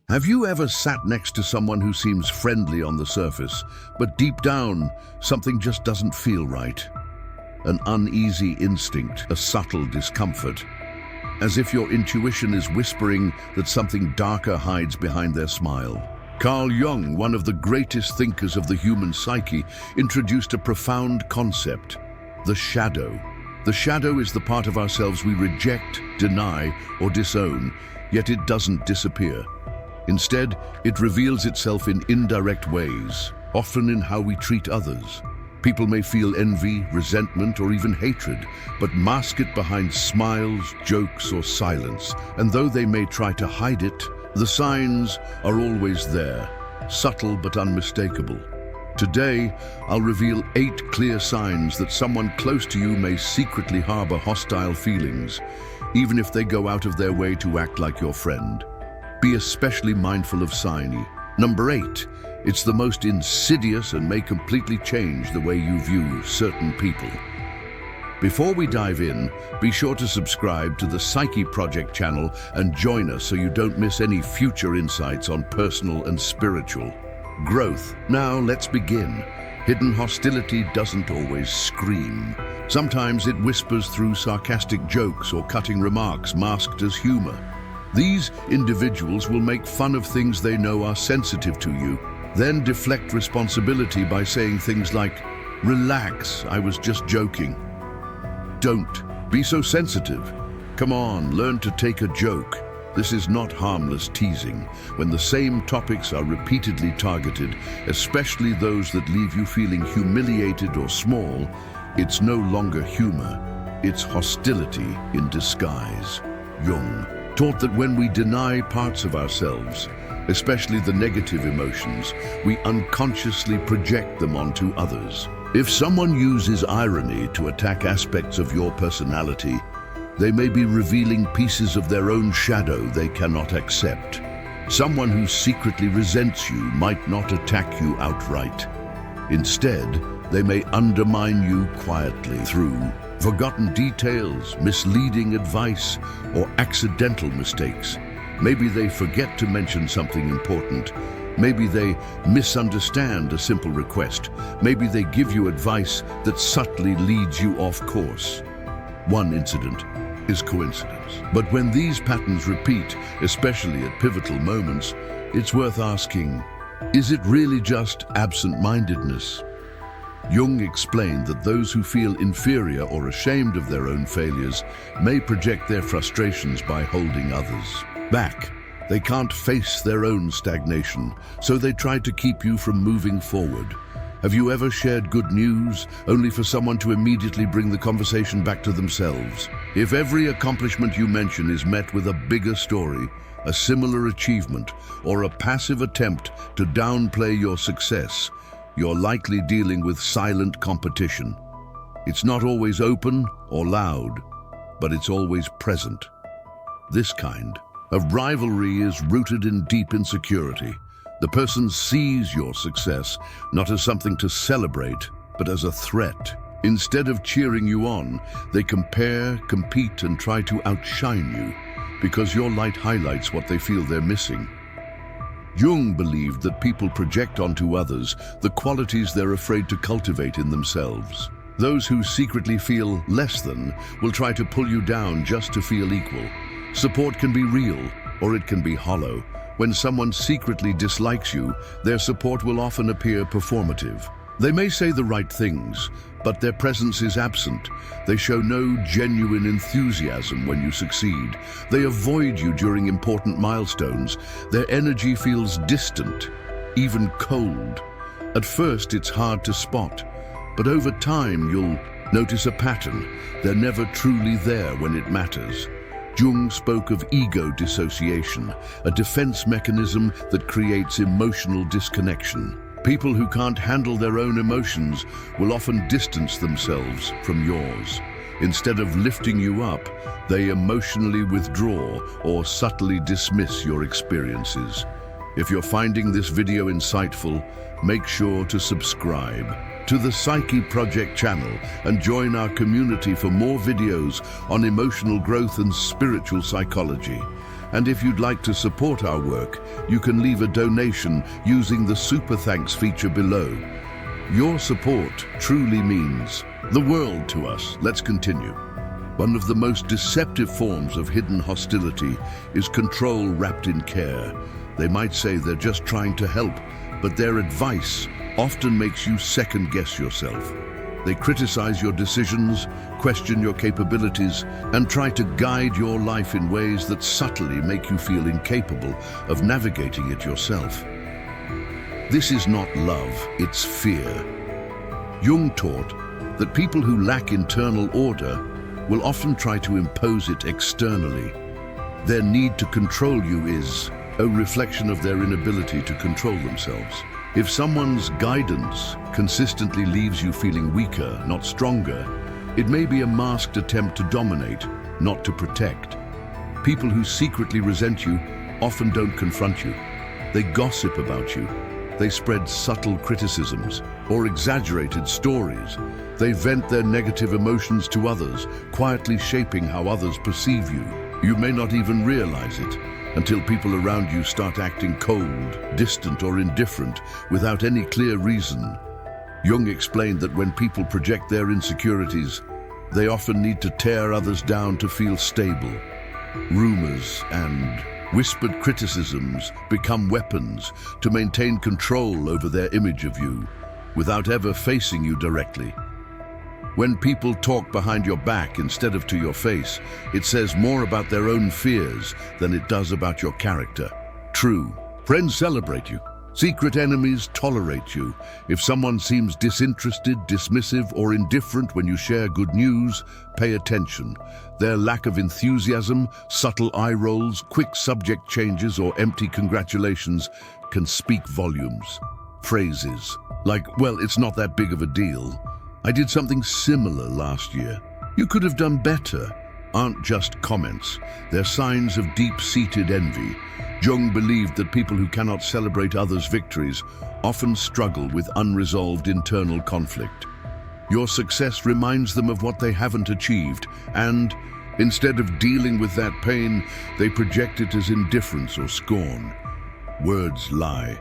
Have you ever sat next to someone who seems friendly on the surface, but deep down, something just doesn't feel right? An uneasy instinct, a subtle discomfort, as if your intuition is whispering that something darker hides behind their smile. Carl Jung, one of the greatest thinkers of the human psyche, introduced a profound concept: the shadow. The shadow is the part of ourselves we reject, deny, or disown, yet it doesn't disappear. Instead, it reveals itself in indirect ways, often in how we treat others. People may feel envy, resentment, or even hatred, but mask it behind smiles, jokes, or silence. And though they may try to hide it, the signs are always there, subtle but unmistakable. Today, I'll reveal 8 clear signs that someone close to you may secretly harbor hostile feelings, even if they go out of their way to act like your friend. Be especially mindful of sign Number 8. It's the most insidious and may completely change the way you view certain people. Before we dive in, be sure to subscribe to the Psyche Project channel and join us so you don't miss any future insights on personal and spiritual growth. Now let's begin. Hidden hostility doesn't always scream. Sometimes it whispers through sarcastic jokes or cutting remarks masked as humor. These individuals will make fun of things they know are sensitive to you, then deflect responsibility by saying things like, "Relax, I was just joking." Don't be so sensitive. Come on, learn to take a joke. This is not harmless teasing. When the same topics are repeatedly targeted, especially those that leave you feeling humiliated or small, it's no longer humor, it's hostility in disguise. Jung taught that when we deny parts of ourselves, especially the negative emotions, we unconsciously project them onto others. If someone uses irony to attack aspects of your personality, they may be revealing pieces of their own shadow they cannot accept. Someone who secretly resents you might not attack you outright. Instead, they may undermine you quietly through forgotten details, misleading advice, or accidental mistakes. Maybe they forget to mention something important. Maybe they misunderstand a simple request. Maybe they give you advice that subtly leads you off course. One incident is coincidence. But when these patterns repeat, especially at pivotal moments, it's worth asking, is it really just absent-mindedness? Jung explained that those who feel inferior or ashamed of their own failures may project their frustrations by holding others back. They can't face their own stagnation, so they try to keep you from moving forward. Have you ever shared good news, only for someone to immediately bring the conversation back to themselves? If every accomplishment you mention is met with a bigger story, a similar achievement, or a passive attempt to downplay your success, you're likely dealing with silent competition. It's not always open or loud, but it's always present. This kind of rivalry is rooted in deep insecurity. The person sees your success not as something to celebrate, but as a threat. Instead of cheering you on, they compare, compete, and try to outshine you because your light highlights what they feel they're missing. Jung believed that people project onto others the qualities they're afraid to cultivate in themselves. Those who secretly feel less than will try to pull you down just to feel equal. Support can be real, or it can be hollow. When someone secretly dislikes you, their support will often appear performative. They may say the right things, but their presence is absent. They show no genuine enthusiasm when you succeed. They avoid you during important milestones. Their energy feels distant, even cold. At first, it's hard to spot, but over time, you'll notice a pattern. They're never truly there when it matters. Jung spoke of ego dissociation, a defense mechanism that creates emotional disconnection. People who can't handle their own emotions will often distance themselves from yours. Instead of lifting you up, they emotionally withdraw or subtly dismiss your experiences. If you're finding this video insightful, make sure to subscribe to the Psyche Project channel and join our community for more videos on emotional growth and spiritual psychology. And if you'd like to support our work, you can leave a donation using the Super Thanks feature below. Your support truly means the world to us. Let's continue. One of the most deceptive forms of hidden hostility is control wrapped in care. They might say they're just trying to help, but their advice often makes you second-guess yourself. They criticize your decisions, question your capabilities, and try to guide your life in ways that subtly make you feel incapable of navigating it yourself. This is not love, it's fear. Jung taught that people who lack internal order will often try to impose it externally. Their need to control you is a reflection of their inability to control themselves. If someone's guidance consistently leaves you feeling weaker, not stronger, it may be a masked attempt to dominate, not to protect. People who secretly resent you often don't confront you. They gossip about you. They spread subtle criticisms or exaggerated stories. They vent their negative emotions to others, quietly shaping how others perceive you. You may not even realize it until people around you start acting cold, distant, or indifferent without any clear reason. Jung explained that when people project their insecurities, they often need to tear others down to feel stable. Rumors and whispered criticisms become weapons to maintain control over their image of you, without ever facing you directly. When people talk behind your back instead of to your face, it says more about their own fears than it does about your character. True, friends celebrate you. Secret enemies tolerate you. If someone seems disinterested, dismissive, or indifferent when you share good news, pay attention. Their lack of enthusiasm, subtle eye rolls, quick subject changes, or empty congratulations can speak volumes. Phrases like, "Well, it's not that big of a deal. I did something similar last year. You could have done better," aren't just comments. They're signs of deep-seated envy. Jung believed that people who cannot celebrate others' victories often struggle with unresolved internal conflict. Your success reminds them of what they haven't achieved, and instead of dealing with that pain, they project it as indifference or scorn. Words lie,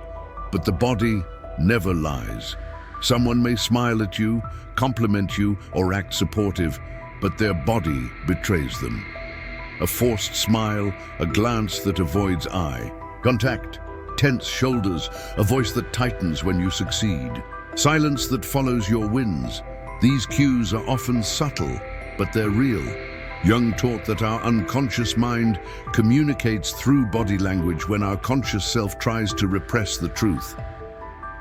but the body never lies. Someone may smile at you, compliment you, or act supportive, but their body betrays them. A forced smile, a glance that avoids eye contact, tense shoulders, a voice that tightens when you succeed, silence that follows your wins. These cues are often subtle, but they're real. Jung taught that our unconscious mind communicates through body language when our conscious self tries to repress the truth.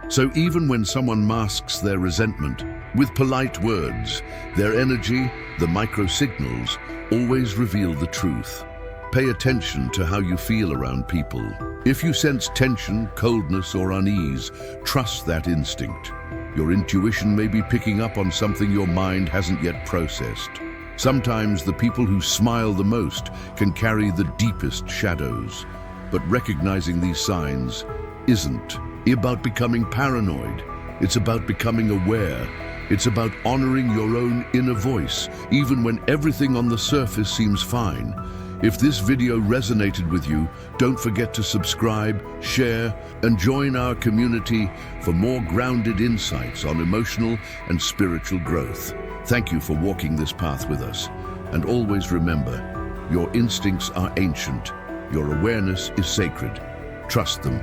So even when someone masks their resentment with polite words, their energy, the micro-signals, always reveal the truth. Pay attention to how you feel around people. If you sense tension, coldness, or unease, trust that instinct. Your intuition may be picking up on something your mind hasn't yet processed. Sometimes the people who smile the most can carry the deepest shadows. But recognizing these signs isn't about becoming paranoid. It's about becoming aware. It's about honoring your own inner voice, even when everything on the surface seems fine. If this video resonated with you, don't forget to subscribe, share, and join our community for more grounded insights on emotional and spiritual growth. Thank you for walking this path with us. And always remember, your instincts are ancient. Your awareness is sacred. Trust them.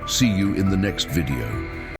See you in the next video.